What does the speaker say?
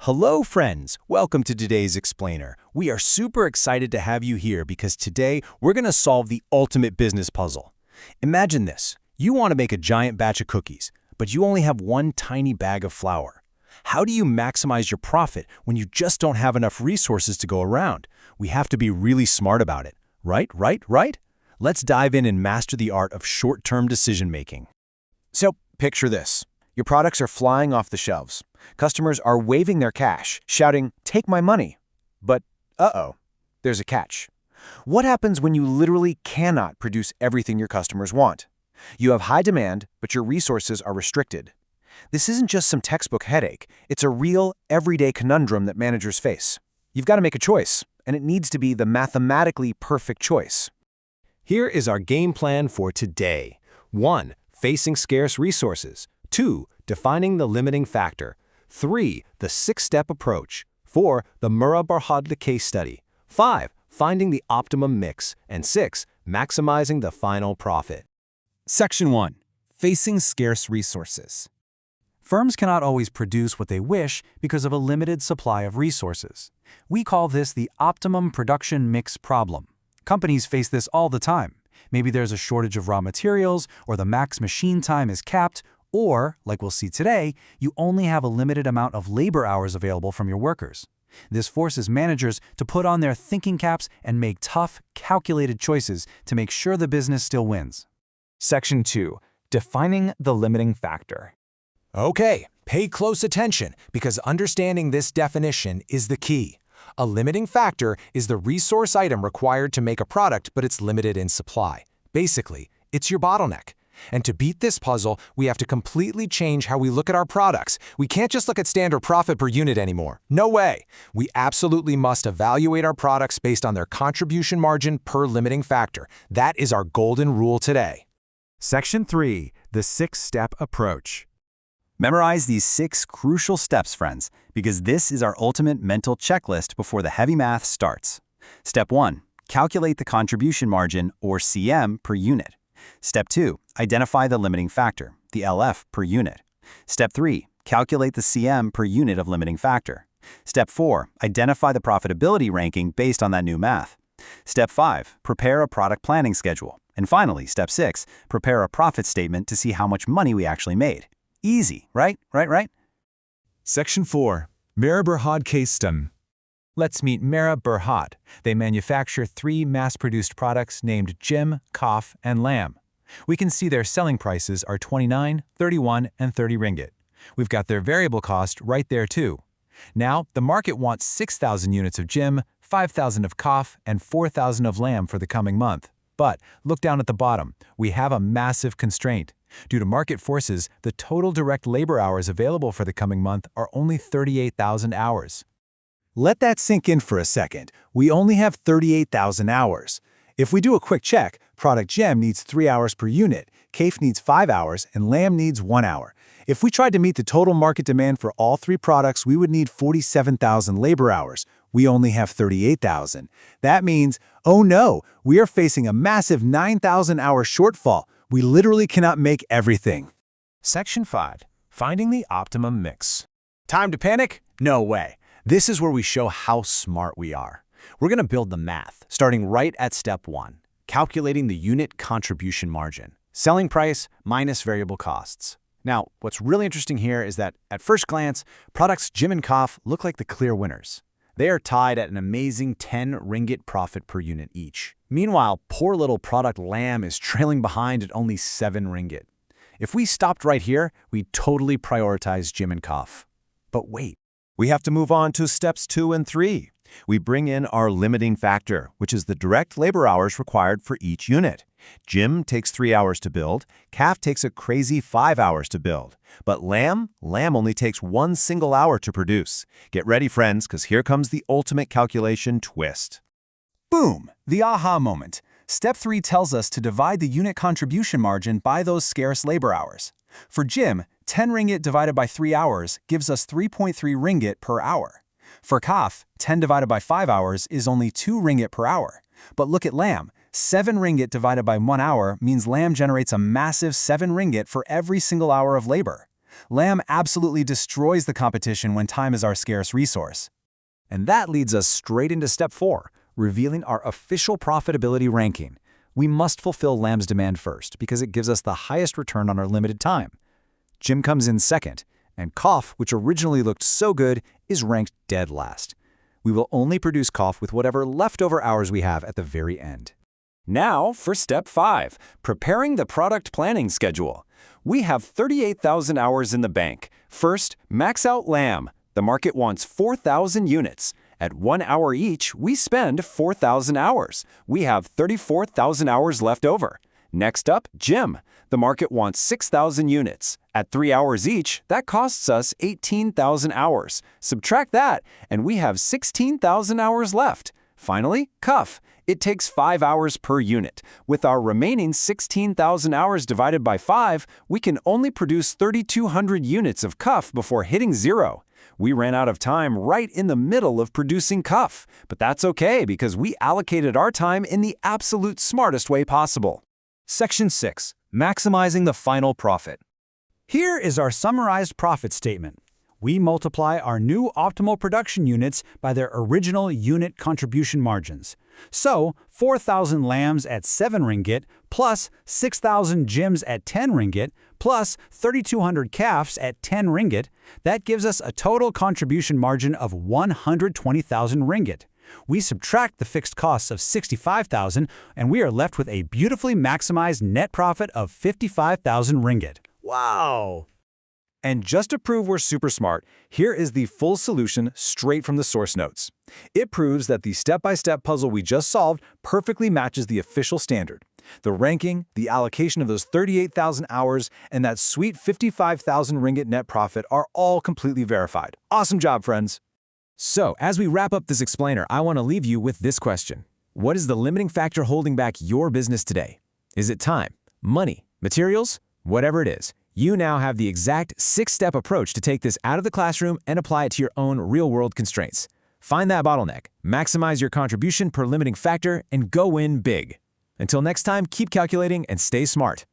Hello friends, welcome to today's Explainer. We are super excited to have you here because today we're going to solve the ultimate business puzzle. Imagine this, you want to make a giant batch of cookies, but you only have one tiny bag of flour. How do you maximize your profit when you just don't have enough resources to go around? We have to be really smart about it, right? Let's dive in and master the art of short-term decision-making. So, picture this. Your products are flying off the shelves. Customers are waving their cash, shouting, "Take my money." But, there's a catch. What happens when you literally cannot produce everything your customers want? You have high demand, but your resources are restricted. This isn't just some textbook headache. It's a real, everyday conundrum that managers face. You've got to make a choice, and it needs to be the mathematically perfect choice. Here is our game plan for today. 1. Facing scarce resources. 2. Defining the limiting factor. 3. The 6-step approach. 4. The Murrah-Barhadla case study. 5. Finding the optimum mix. And 6. Maximizing the final profit. Section 1. Facing scarce resources. Firms cannot always produce what they wish because of a limited supply of resources. We call this the optimum production mix problem. Companies face this all the time. Maybe there's a shortage of raw materials, or the max machine time is capped, or, like we'll see today, you only have a limited amount of labor hours available from your workers. This forces managers to put on their thinking caps and make tough, calculated choices to make sure the business still wins. Section 2. Defining the limiting factor. Okay, pay close attention because understanding this definition is the key. A limiting factor is the resource item required to make a product, but it's limited in supply. Basically, it's your bottleneck. And to beat this puzzle, we have to completely change how we look at our products. We can't just look at standard profit per unit anymore. No way. We absolutely must evaluate our products based on their contribution margin per limiting factor. That is our golden rule today. Section 3. The 6-step approach. Memorize these 6 crucial steps, friends, because this is our ultimate mental checklist before the heavy math starts. Step 1. Calculate the contribution margin, or CM, per unit. Step 2. Identify the limiting factor, the LF, per unit. Step 3. Calculate the CM per unit of limiting factor. Step 4. Identify the profitability ranking based on that new math. Step 5. Prepare a product planning schedule. And finally, Step 6. Prepare a profit statement to see how much money we actually made. Easy, right? Section 4. Murrah-Barhadla case study. Let's meet Murrah-Barhadla. They manufacture 3 mass-produced products named Jim, Kaf, and Lamb. We can see their selling prices are 29, 31, and 30 ringgit. We've got their variable cost right there too. Now, the market wants 6,000 units of Jim, 5,000 of Kaf, and 4,000 of Lamb for the coming month. But look down at the bottom. We have a massive constraint. Due to market forces, the total direct labor hours available for the coming month are only 38,000 hours. Let that sink in for a second. We only have 38,000 hours. If we do a quick check, product Gem needs 3 hours per unit, Kaf needs 5 hours, and Lamb needs 1 hour. If we tried to meet the total market demand for all 3 products, we would need 47,000 labor hours. We only have 38,000. That means, oh no, we are facing a massive 9,000-hour shortfall. We literally cannot make everything. Section 5. Finding the optimum mix. Time to panic? No way. This is where we show how smart we are. We're going to build the math, starting right at step 1, calculating the unit contribution margin, selling price minus variable costs. Now, what's really interesting here is that, at first glance, products Jim and Kaf look like the clear winners. They are tied at an amazing 10 ringgit profit per unit each. Meanwhile, poor little product Lamb is trailing behind at only 7 ringgit. If we stopped right here, we'd totally prioritize Jim and Kaf. But wait. We have to move on to steps 2 and 3. We bring in our limiting factor, which is the direct labor hours required for each unit. Jim takes 3 hours to build, Kaf takes a crazy 5 hours to build. But Lamb only takes 1 single hour to produce. Get ready, friends, because here comes the ultimate calculation twist. Boom! The aha moment. Step 3 tells us to divide the unit contribution margin by those scarce labor hours. For Jim, 10 ringgit divided by 3 hours gives us 3.3 ringgit per hour. For Kaf, 10 divided by 5 hours is only 2 ringgit per hour. But look at Lamb. 7 ringgit divided by 1 hour means Lamb generates a massive 7 ringgit for every single hour of labor. Lamb absolutely destroys the competition when time is our scarce resource. And that leads us straight into step 4, revealing our official profitability ranking. We must fulfill Lamb's demand first because it gives us the highest return on our limited time. Jim comes in second, and Cough, which originally looked so good, is ranked dead last. We will only produce Cough with whatever leftover hours we have at the very end. Now for step 5, preparing the product planning schedule. We have 38,000 hours in the bank. First, max out Lamb. The market wants 4,000 units. At 1 hour each, we spend 4,000 hours. We have 34,000 hours left over. Next up, Jim. The market wants 6,000 units. At 3 hours each, that costs us 18,000 hours. Subtract that, and we have 16,000 hours left. Finally, Cuff. It takes 5 hours per unit. With our remaining 16,000 hours divided by 5, we can only produce 3,200 units of Cuff before hitting 0. We ran out of time right in the middle of producing Cuff, but that's okay because we allocated our time in the absolute smartest way possible. Section 6. Maximizing the final profit. Here is our summarized profit statement. We multiply our new optimal production units by their original unit contribution margins. So, 4,000 lambs at 7 ringgit plus 6,000 Jims at 10 ringgit plus 3,200 calves at 10 ringgit, that gives us a total contribution margin of 120,000 ringgit. We subtract the fixed costs of 65,000 and we are left with a beautifully maximized net profit of 55,000 ringgit. Wow! And just to prove we're super smart, here is the full solution straight from the source notes. It proves that the step-by-step puzzle we just solved perfectly matches the official standard. The ranking, the allocation of those 38,000 hours, and that sweet 55,000 ringgit net profit are all completely verified. Awesome job, friends! So, as we wrap up this explainer, I want to leave you with this question. What is the limiting factor holding back your business today? Is it time, money, materials? Whatever it is, you now have the exact 6-step approach to take this out of the classroom and apply it to your own real-world constraints. Find that bottleneck, maximize your contribution per limiting factor, and go win big. Until next time, keep calculating and stay smart.